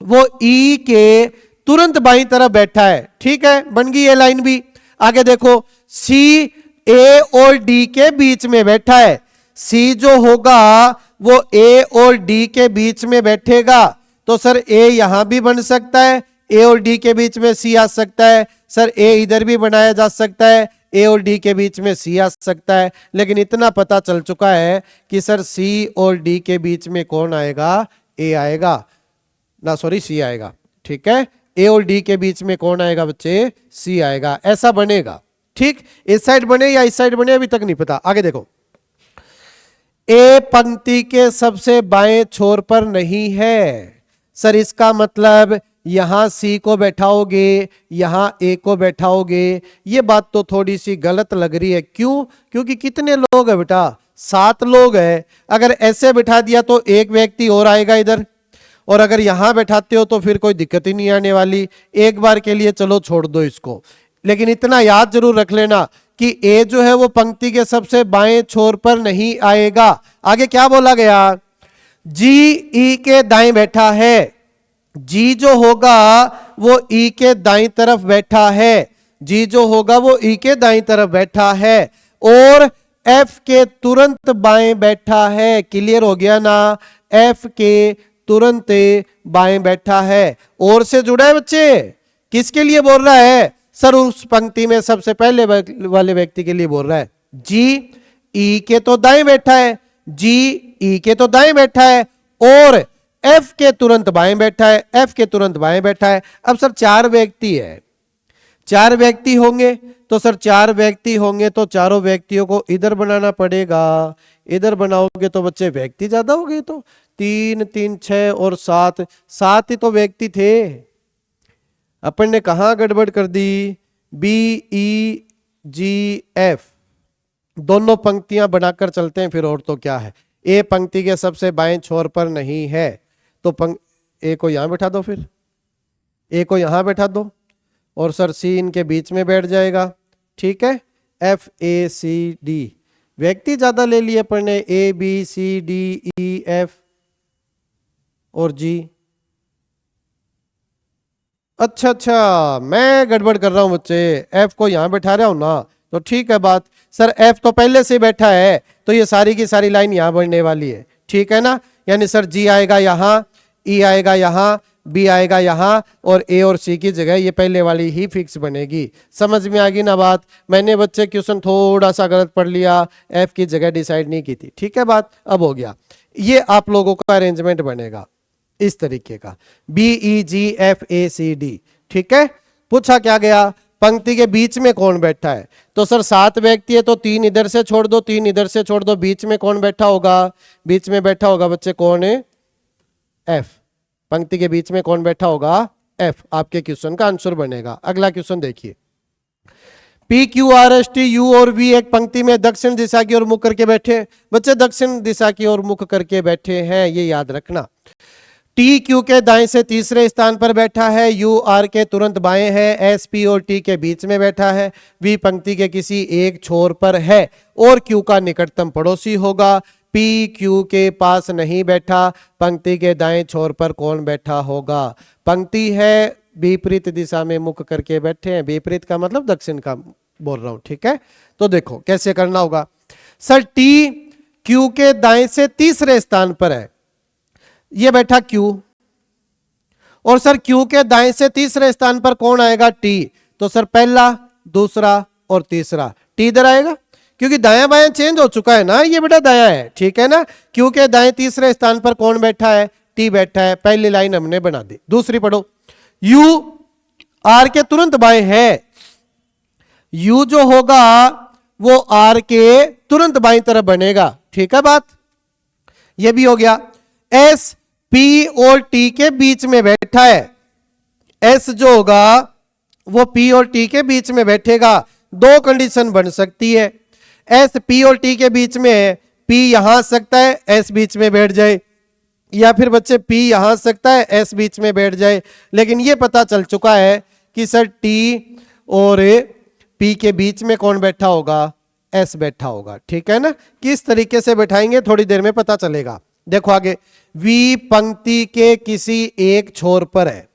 वो ई के तुरंत बाईं तरफ बैठा है। ठीक है, बन गई ये लाइन भी। आगे देखो, सी ए और डी के बीच में बैठा है। सी जो होगा वो ए और डी के बीच में बैठेगा। तो सर ए यहां भी बन सकता है, ए और डी के बीच में सी आ सकता है। सर ए इधर भी बनाया जा सकता है, ए और डी के बीच में सी आ सकता है। लेकिन इतना पता चल चुका है कि सर सी और डी के बीच में कौन आएगा? ए आएगा ना, सॉरी सी आएगा। ठीक है, ए और डी के बीच में कौन आएगा बच्चे? सी आएगा। ऐसा बनेगा। ठीक, इस साइड बने या इस साइड बने अभी तक नहीं पता। आगे देखो, ए पंक्ति के सबसे बाएं छोर पर नहीं है। सर इसका मतलब यहां सी को बैठाओगे, यहां ए को बैठाओगे। ये बात तो थोड़ी सी गलत लग रही है। क्यों? क्योंकि कितने लोग है बेटा? 7 लोग है। अगर ऐसे बिठा दिया तो एक व्यक्ति और आएगा इधर, और अगर यहां बैठाते हो तो फिर कोई दिक्कत ही नहीं आने वाली। एक बार के लिए चलो छोड़ दो इसको, लेकिन इतना याद जरूर रख लेना कि ए जो है वो पंक्ति के सबसे बाएं छोर पर नहीं आएगा। आगे क्या बोला गया? जी ई के दाएं बैठा है। जी जो होगा वो ई के दाईं तरफ बैठा है। जी जो होगा वो ई के दाईं तरफ बैठा है और एफ के तुरंत बाएं बैठा है। क्लियर हो गया ना? एफ के तुरंत बाएं बैठा है। और से जुड़ा है बच्चे। किसके लिए बोल रहा है? सर उस पंक्ति में सबसे पहले वाले व्यक्ति के लिए बोल रहा है। जी ई के तो दाएं बैठा है, जी ई के तो दाएं बैठा है और एफ के तुरंत बाएं बैठा है, एफ के तुरंत बाएं बैठा है। अब सर 4 व्यक्ति है, 4 व्यक्ति होंगे तो सर 4 व्यक्ति होंगे तो चारों व्यक्तियों को इधर बनाना पड़ेगा। इधर बनाओगे तो बच्चे व्यक्ति ज्यादा हो गए, तो 3 3 6 और 7, 7 ही तो व्यक्ति थे। अपन ने कहां गड़बड़ कर दी? बी ई जी एफ दोनों पंक्तियां बनाकर चलते हैं, फिर और तो क्या है। ए पंक्ति के सबसे बाएं छोर पर नहीं है तो ए को यहां बैठा दो, फिर ए को यहां बैठा दो और सर सी इनके बीच में बैठ जाएगा। ठीक है, एफ ए सी डी व्यक्ति ज्यादा ले लिए अपन ने, A B C D E F और जी। अच्छा अच्छा, मैं गड़बड़ कर रहा हूं बच्चे, एफ को यहां बैठा रहा हूं ना, तो ठीक है बात। सर एफ तो पहले से बैठा है तो ये सारी की सारी लाइन यहां बढ़ने वाली है। ठीक है ना? यानी सर जी आएगा यहां, ई आएगा यहां, बी आएगा यहां और ए और सी की जगह ये पहले वाली ही फिक्स बनेगी। समझ में आ गई ना बात? मैंने बच्चे क्वेश्चन थोड़ा सा गलत पढ़ लिया, एफ की जगह डिसाइड नहीं की थी। ठीक है बात, अब हो गया। ये आप लोगों का अरेंजमेंट बनेगा इस तरीके का, B E G F A C D. ठीक है, पूछा क्या गया? पंक्ति के बीच में कौन बैठा है? तो सर 7 व्यक्ति है तो 3 इधर से छोड़ दो, 3 इधर से छोड़ दो। बीच में कौन बैठा होगा? बीच में बैठा होगा बच्चे कौन है? एफ। पंक्ति के बीच में कौन बैठा होगा? एफ। आपके क्वेश्चन का आंसर बनेगा। अगला क्वेश्चन देखिए, P Q R S T U और वी एक पंक्ति में दक्षिण दिशा की ओर मुख करके बैठे। बच्चे दक्षिण दिशा की ओर मुख करके बैठे हैं, ये याद रखना। टी क्यू के दाएं से तीसरे स्थान पर बैठा है, यू आर के तुरंत बाएं है, एस पी और टी के बीच में बैठा है, वी पंक्ति के किसी एक छोर पर है और क्यू का निकटतम पड़ोसी होगा। पी क्यू के पास नहीं बैठा, पंक्ति के दाएं छोर पर कौन बैठा होगा? पंक्ति है विपरीत दिशा में मुख करके बैठे हैं, विपरीत का मतलब दक्षिण का बोल रहा हूं। ठीक है, तो देखो कैसे करना होगा। सर टी क्यू के दाएं से तीसरे स्थान पर है, ये बैठा क्यू, और सर क्यू के दाएं से तीसरे स्थान पर कौन आएगा? टी। तो सर पहला, दूसरा और तीसरा, टी इधर आएगा। क्योंकि दायां बायां चेंज हो चुका है ना, ये बेटा दायां है, ठीक है ना। क्यू के दाएं तीसरे स्थान पर कौन बैठा है, टी बैठा है। पहली लाइन हमने बना दी। दूसरी पढ़ो, यू आर के तुरंत बाएं है। यू जो होगा वो आर के तुरंत बाईं तरफ बनेगा, ठीक है बात, ये भी हो गया। एस पी और टी के बीच में बैठा है। एस जो होगा वो पी और टी के बीच में बैठेगा। दो कंडीशन बन सकती है, एस पी और टी के बीच में है, पी यहां आ सकता है, एस बीच में बैठ जाए, या फिर बच्चे पी यहां आ सकता है, एस बीच में बैठ जाए। लेकिन यह पता चल चुका है कि सर टी और पी के बीच में कौन बैठा होगा, एस बैठा होगा, ठीक है ना। किस तरीके से बैठाएंगे थोड़ी देर में पता चलेगा। देखो आगे, वी पंक्ति के किसी एक छोर पर है।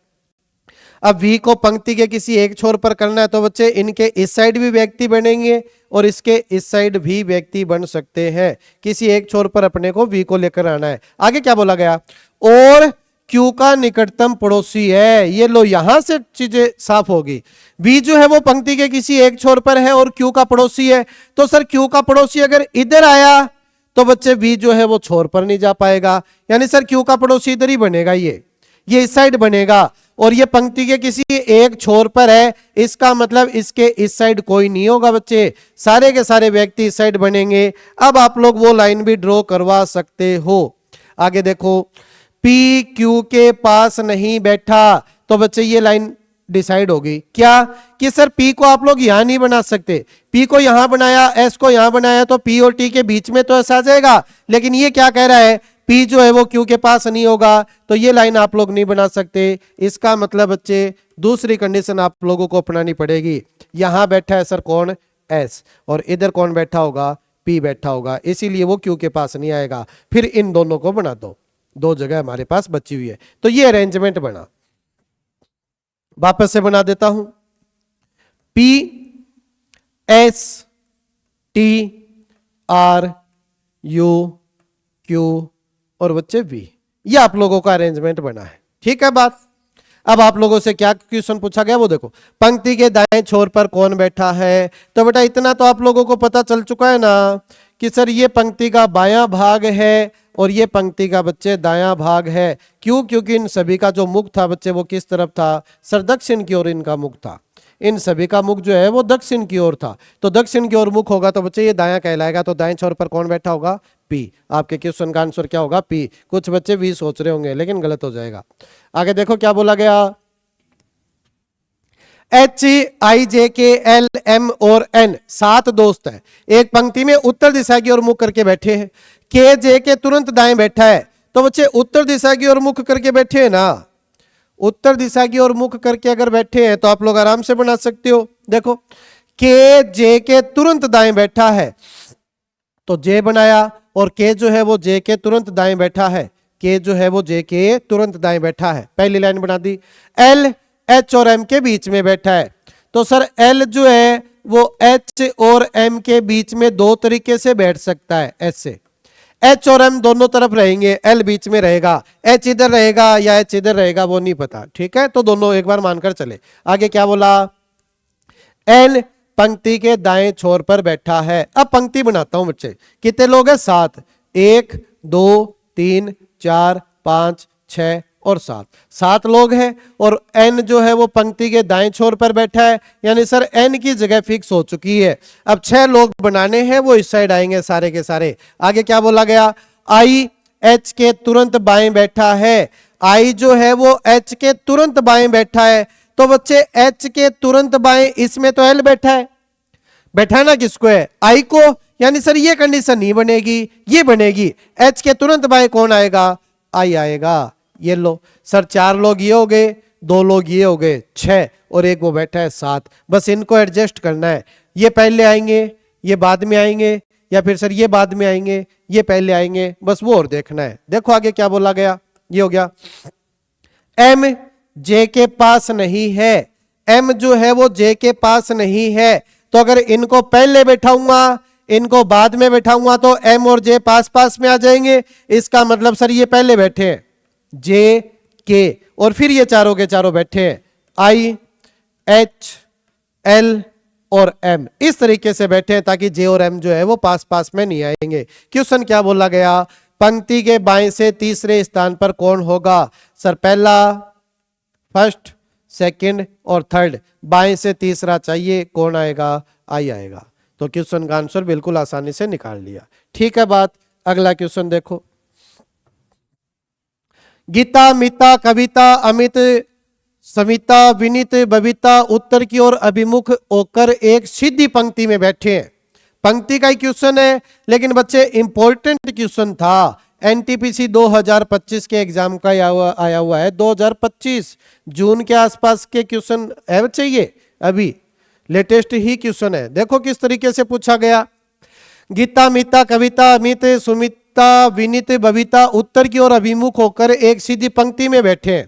अब वी को पंक्ति के किसी एक छोर पर करना है तो बच्चे इनके इस साइड भी व्यक्ति बनेंगे और इसके इस साइड भी व्यक्ति बन सकते हैं। किसी एक छोर पर अपने को वी को लेकर आना है। आगे क्या बोला गया, और क्यू का निकटतम पड़ोसी है। ये लो, यहां से चीजें साफ होगी। वी जो है वो पंक्ति के किसी एक छोर पर है और क्यू का पड़ोसी है। तो सर क्यू का पड़ोसी अगर इधर आया तो बच्चे वी जो है वो छोर पर नहीं जा पाएगा, यानी सर क्यू का पड़ोसी इधर ही बनेगा, ये इस साइड बनेगा। और ये पंक्ति के किसी एक छोर पर है, इसका मतलब इसके इस साइड कोई नहीं होगा बच्चे, सारे के सारे व्यक्ति इस साइड बनेंगे। अब आप लोग वो लाइन भी ड्रॉ करवा सकते हो। आगे देखो, पी क्यू के पास नहीं बैठा, तो बच्चे ये लाइन डिसाइड होगी क्या कि सर पी को आप लोग यहां नहीं बना सकते, पी को यहां बनाया, एस को यहां बनाया, तो पी और टी के बीच में तो ऐसा आ जाएगा। लेकिन ये क्या कह रहा है, पी जो है वो क्यू के पास नहीं होगा, तो ये लाइन आप लोग नहीं बना सकते। इसका मतलब बच्चे दूसरी कंडीशन आप लोगों को अपनानी पड़ेगी। यहां बैठा है सर कौन, एस, और इधर कौन बैठा होगा, पी बैठा होगा, इसीलिए वो क्यू के पास नहीं आएगा। फिर इन दोनों को बना दो, दो जगह हमारे पास बची हुई है। तो ये अरेंजमेंट बना, वापस से बना देता हूं, P S T R you Q और बच्चे वी, ये आप लोगों का अरेंजमेंट बना है, ठीक है बात। अब आप लोगों से क्या क्वेश्चन पूछा गया वो देखो, पंक्ति के दाएं छोर पर कौन बैठा है। तो बेटा इतना तो आप लोगों को पता चल चुका है ना कि सर ये पंक्ति का बायां भाग है और ये पंक्ति का बच्चे दायां भाग है। क्यों, क्योंकि इन सभी का जो मुख था बच्चे वो किस तरफ था, सर दक्षिण की ओर इनका मुख था। इन सभी का मुख जो है वो दक्षिण की ओर था, तो दक्षिण की ओर मुख होगा तो बच्चे ये दायां कहलाएगा। तो दाएं छोर पर कौन बैठा होगा, पी। आपके क्वेश्चन का आंसर क्या होगा, पी। कुछ बच्चे वी सोच रहे होंगे लेकिन गलत हो जाएगा। आगे देखो क्या बोला गया, एच आई जे के एल एम और एन 7 दोस्त हैं, एक पंक्ति में उत्तर दिशा की ओर मुख करके बैठे हैं। के जे के तुरंत दाएं बैठा है, तो बच्चे उत्तर दिशा की ओर मुख करके बैठे हैं ना, उत्तर दिशा की ओर मुख करके अगर बैठे हैं तो आप लोग आराम से बना सकते हो। देखो के जे के तुरंत दाएं बैठा है, तो जे बनाया, और के जो है वो जे के तुरंत दाएं बैठा है, के जो है वो जे के तुरंत दाएं बैठा है, पहली लाइन बना दी। एल एच और एम के बीच में बैठा है, तो सर एल जो है वो एच और एम के बीच में दो तरीके से बैठ सकता है, ऐसे एच और एम दोनों तरफ रहेंगे, एल बीच में रहेगा, एच इधर रहेगा या एच इधर रहेगा वो नहीं पता, ठीक है। तो दोनों एक बार मानकर चले। आगे क्या बोला, एल पंक्ति के दाएं छोर पर बैठा है। अब पंक्ति बनाता हूं बच्चे, कितने लोग हैं, 7, 1 2 3 4 5 6 और 7 लोग हैं। और एन जो है वो पंक्ति के दाएं छोर पर बैठा है, यानी सर एन की जगह फिक्स हो चुकी है। अब 6 लोग बनाने हैं, वो इस साइड आएंगे सारे के सारे। आगे क्या बोला गया, आई एच के तुरंत बाएं बैठा है। आई जो है वो एच के तुरंत बाएं बैठा है, तो बच्चे एच के तुरंत बाएं, इसमें तो एल बैठा है, बैठा है ना किसको है, आई को, यानी सर ये कंडीशन नहीं बनेगी, ये बनेगी। एच के तुरंत बाएं कौन आएगा, आई आएगा। ये लो सर 4 लोग ये हो गए, 2 लोग ये हो गए, 6 और एक वो बैठा है 7। बस इनको एडजस्ट करना है, ये पहले आएंगे, ये बाद में आएंगे, या फिर सर ये बाद में आएंगे, ये पहले आएंगे, बस वो और देखना है। देखो आगे क्या बोला गया, ये हो गया, एम जे के पास नहीं है। एम जो है वो जे के पास नहीं है, तो अगर इनको पहले बैठाऊंगा, इनको बाद में बैठाऊंगा, तो एम और जे पास पास में आ जाएंगे। इसका मतलब सर ये पहले बैठे हैं, जे के, और फिर ये चारों के चारों बैठे हैं, आई एच एल और एम इस तरीके से बैठे हैं ताकि जे और एम जो है वो पास पास में नहीं आएंगे। क्वेश्चन क्या बोला गया, पंक्ति के बाएं से तीसरे स्थान पर कौन होगा? सर पहला, फर्स्ट, सेकंड और थर्ड, बाएं से तीसरा चाहिए, कौन आएगा? आई आएगा। तो क्वेश्चन का आंसर बिल्कुल आसानी से निकाल लिया। ठीक है बात। अगला क्वेश्चन देखो, गीता, मिता, कविता, अमित, समिता, विनीत, बबीता उत्तर की ओर अभिमुख होकर एक सीधी पंक्ति में बैठे हैं। पंक्ति का ही क्वेश्चन है लेकिन बच्चे इंपॉर्टेंट क्वेश्चन था, एनटीपीसी 2025 के एग्जाम का आया हुआ है। 2025 जून के आसपास के क्वेश्चन है बच्चे, ये अभी लेटेस्ट ही क्वेश्चन है। देखो किस तरीके से पूछा गया, गीता, मिता, कविता, अमित, सुमिता, विनीत, बबीता उत्तर की ओर अभिमुख होकर एक सीधी पंक्ति में बैठे हैं।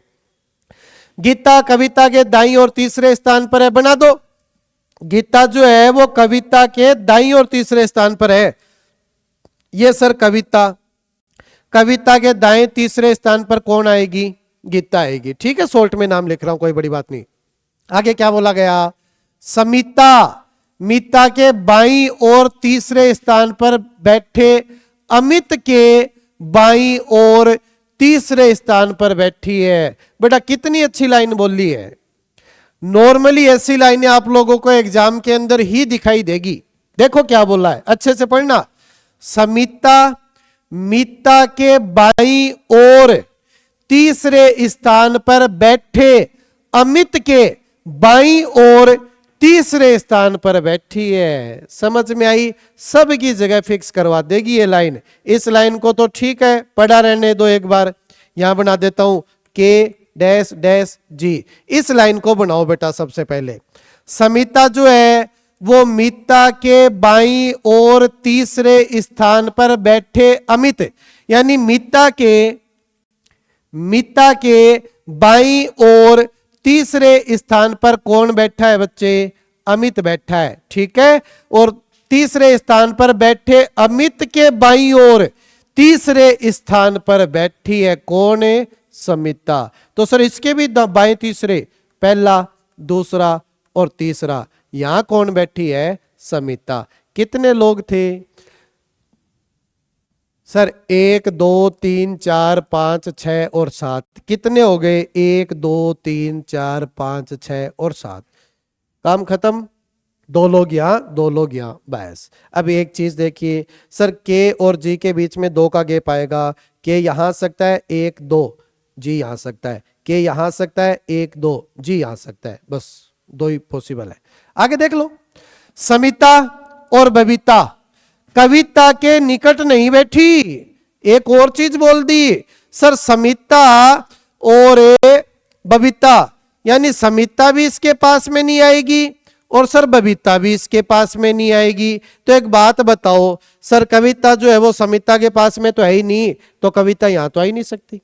गीता कविता के दाईं और तीसरे स्थान पर है, बना दो। गीता जो है वो कविता के दाईं और तीसरे स्थान पर है। ये सर कविता, कविता के दाएं तीसरे स्थान पर कौन आएगी? गीता आएगी। ठीक है, शॉर्ट में नाम लिख रहा हूं, कोई बड़ी बात नहीं। आगे क्या बोला गया, समिता, मिता के बाईं और तीसरे स्थान पर बैठे अमित के बाईं और तीसरे स्थान पर बैठी है। बेटा कितनी अच्छी लाइन बोली है। नॉर्मली ऐसी लाइनें आप लोगों को एग्जाम के अंदर ही दिखाई देगी। देखो क्या बोला है, अच्छे से पढ़ना। समिता मिता के बाईं और तीसरे स्थान पर बैठे अमित के बाईं और तीसरे स्थान पर बैठी है। समझ में आई? सब की जगह फिक्स करवा देगी ये लाइन। इस लाइन को तो ठीक है पढ़ा रहने दो, एक बार यहां बना देता हूं, के डैश डैश जी। इस लाइन को बनाओ बेटा। सबसे पहले समिता जो है वो मिता के बाईं और तीसरे स्थान पर बैठे अमित, यानी मिता के बाईं और तीसरे स्थान पर कौन बैठा है बच्चे? अमित बैठा है। ठीक है, और तीसरे स्थान पर बैठे अमित के बाईं ओर तीसरे स्थान पर बैठी है कौन? है समिता। तो सर इसके भी बाएं तीसरे, पहला, दूसरा और तीसरा, यहां कौन बैठी है? समिता। कितने लोग थे सर? 1 2 3 4 5 6 और 7। कितने हो गए? 1 2 3 4 5 6 और 7। काम खत्म। 2 लोग यहां, 2 लोग यहां, बस। अब एक चीज देखिए सर, के और जी के बीच में 2 का गैप आएगा। के यहां आ सकता है 1 2, जी यहां आ सकता है। के यहां आ सकता है 1 2, जी यहां आ सकता है। बस 2 ही पॉसिबल है। आगे देख लो, समिता और बबीता कविता के निकट नहीं बैठी। एक और चीज बोल दी सर, समिता और बबीता, यानी समिता भी इसके पास में नहीं आएगी और सर बबीता भी इसके पास में नहीं आएगी। तो एक बात बताओ सर, कविता जो है वो समिता के पास में तो है ही नहीं, तो कविता यहां तो आ ही नहीं सकती।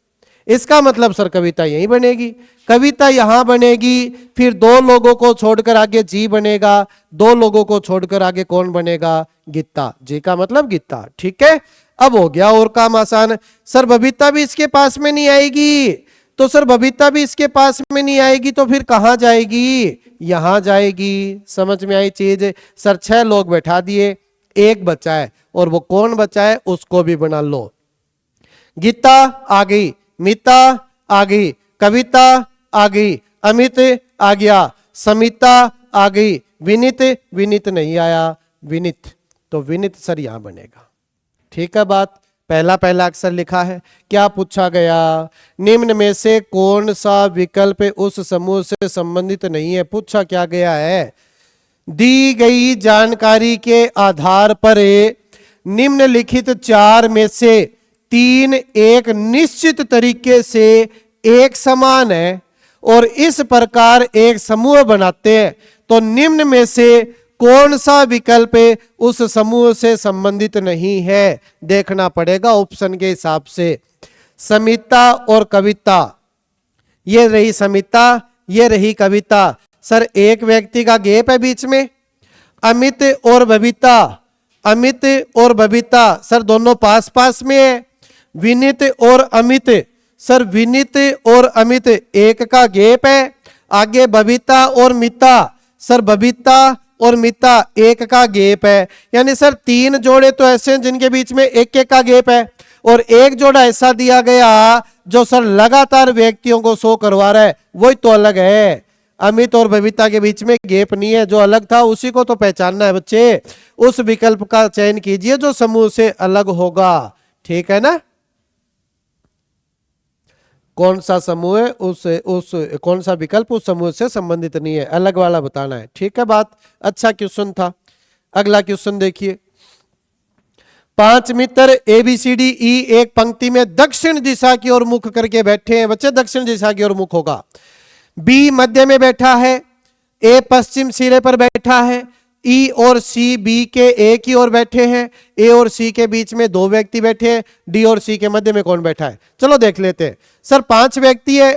इसका मतलब सर कविता यहीं बनेगी, कविता यहां बनेगी, फिर 2 लोगों को छोड़कर आगे जी बनेगा, 2 लोगों को छोड़कर आगे कौन बनेगा? गीता। जी का मतलब गीता। ठीक है, अब हो गया और काम आसान। सर बबीता भी इसके पास में नहीं आएगी, तो सर बबीता भी इसके पास में नहीं आएगी, तो फिर कहां जाएगी? यहां जाएगी। समझ में आई चीज? सर 6 लोग बैठा दिए, एक बचा है, और वो कौन बचा है उसको भी बना लो। गीता आ गई, मिता आ गई, कविता आ गई, अमित आ गया, समिता आ गई, विनीत नहीं आया, विनीत। तो विनीत सर यहां बनेगा। ठीक है बात। पहला अक्षर लिखा है। क्या पूछा गया? निम्न में से कौन सा विकल्प उस समूह से संबंधित नहीं है? पूछा क्या गया है? दी गई जानकारी के आधार पर निम्नलिखित 4 में से 3 एक निश्चित तरीके से एक समान है और इस प्रकार एक समूह बनाते हैं, तो निम्न में से कौन सा विकल्प उस समूह से संबंधित नहीं है? देखना पड़ेगा ऑप्शन के हिसाब से। समिता और कविता, ये रही समिता, ये रही कविता। सर एक व्यक्ति का गैप है बीच में। अमित और बबीता, अमित और बबीता सर दोनों पास पास में है। विनीत और अमित, सर विनीत और अमित एक का गैप है। आगे बबीता और मिता, सर बबीता और मिता एक का गैप है, यानी सर 3 जोड़े तो ऐसे हैं जिनके बीच में एक एक का गैप है, और एक जोड़ा ऐसा दिया गया जो सर लगातार व्यक्तियों को शो करवा रहा है, वही तो अलग है। अमित और बबीता के बीच में गैप नहीं है, जो अलग था उसी को तो पहचानना है बच्चे। उस विकल्प का चयन कीजिए जो समूह से अलग होगा, ठीक है ना। कौन सा समूह है उस कौन सा विकल्प उस समूह से संबंधित नहीं है, अलग वाला बताना है, ठीक है बात। अच्छा क्वेश्चन था। अगला क्वेश्चन देखिए, 5 मित्र ABCDE एक पंक्ति में दक्षिण दिशा की ओर मुख करके बैठे हैं। बच्चे दक्षिण दिशा की ओर मुख होगा। B मध्य में बैठा है, A पश्चिम सिरे पर बैठा है, E और C B के एक ही ओर बैठे हैं, A और C के बीच में 2 व्यक्ति बैठे हैं, D और C के मध्य में कौन बैठा है। चलो देख लेते हैं। सर 5 व्यक्ति है,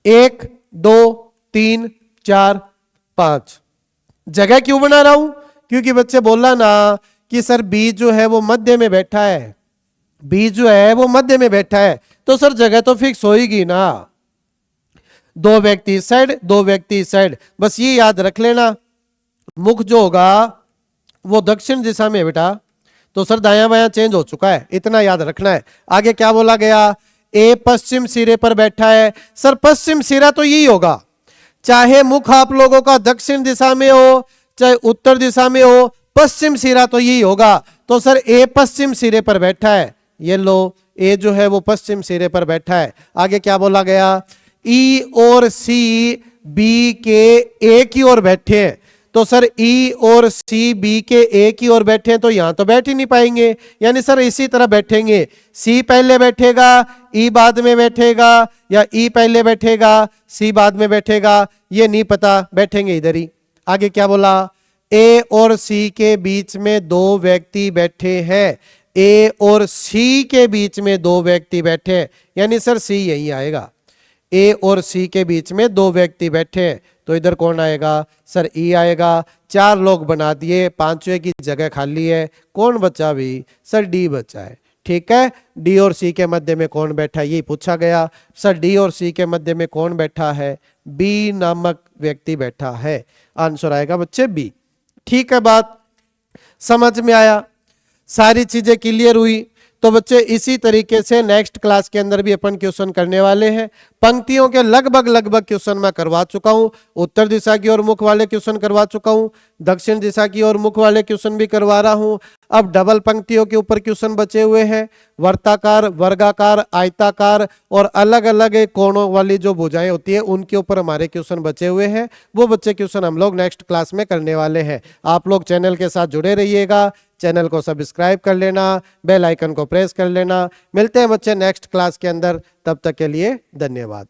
1 2 3 4 5। जगह क्यों बना रहा हूं, क्योंकि बच्चे बोला ना कि सर B जो है वो मध्य में बैठा है, B जो है वो मध्य में बैठा है, तो सर जगह तो फिक्स होगी ना। 2 व्यक्ति इस साइड, 2 व्यक्ति इस साइड, बस ये याद रख लेना। मुख जो होगा वो दक्षिण दिशा में बेटा, तो सर दायां बायां चेंज हो चुका है, इतना याद रखना है। आगे क्या बोला गया, A पश्चिम सिरे पर बैठा है। सर पश्चिम सिरा तो यही होगा, चाहे मुख आप लोगों का दक्षिण दिशा में हो चाहे उत्तर दिशा में हो, पश्चिम सिरा तो यही होगा। तो सर A पश्चिम सिरे पर बैठा है, ये लो A जो है वो पश्चिम सिरे पर बैठा है। आगे क्या बोला गया, E और C B के एक ही ओर बैठे हैं, तो सर E और C B के एक ही ओर बैठे हैं, तो यहां तो बैठ ही नहीं पाएंगे, यानी सर इसी तरह बैठेंगे। C पहले बैठेगा, E बाद में बैठेगा, या E पहले बैठेगा C बाद में बैठेगा, ये नहीं पता, बैठेंगे इधर ही। आगे क्या बोला, A और C के बीच में 2 व्यक्ति बैठे हैं, A और C के बीच में 2 व्यक्ति बैठे हैं, यानी सर C यही आएगा। A और C के बीच में 2 व्यक्ति बैठे हैं, तो इधर कौन आएगा, सर E आएगा। 4 लोग बना दिए, 5वें की जगह खाली है, कौन बचा भी, सर D बचा है, ठीक है। D और C के मध्य में कौन बैठा है, यही पूछा गया। सर D और C के मध्य में कौन बैठा है, B नामक व्यक्ति बैठा है, आंसर आएगा बच्चे B, ठीक है। बात समझ में आया, सारी चीजें क्लियर हुई। तो बच्चे इसी तरीके से नेक्स्ट क्लास के अंदर भी अपन क्वेश्चन करने वाले हैं। पंक्तियों के लगभग क्वेश्चन मैं करवा चुका हूं, उत्तर दिशा की ओर मुख वाले क्वेश्चन करवा चुका हूं, दक्षिण दिशा की ओर मुख वाले क्वेश्चन भी करवा रहा हूं। अब डबल पंक्तियों के ऊपर क्वेश्चन बचे हुए हैं, वर्ताकार, वर्गाकार, आयताकार और अलग अलग कोणों वाली जो भुजाएं होती है उनके ऊपर हमारे क्वेश्चन बचे हुए हैं। वो बच्चे क्वेश्चन हम लोग नेक्स्ट क्लास में करने वाले हैं। आप लोग चैनल के साथ जुड़े रहिएगा, चैनल को सब्सक्राइब कर लेना, बेल आइकन को प्रेस कर लेना। मिलते हैं बच्चे नेक्स्ट क्लास के अंदर, तब तक के लिए धन्यवाद।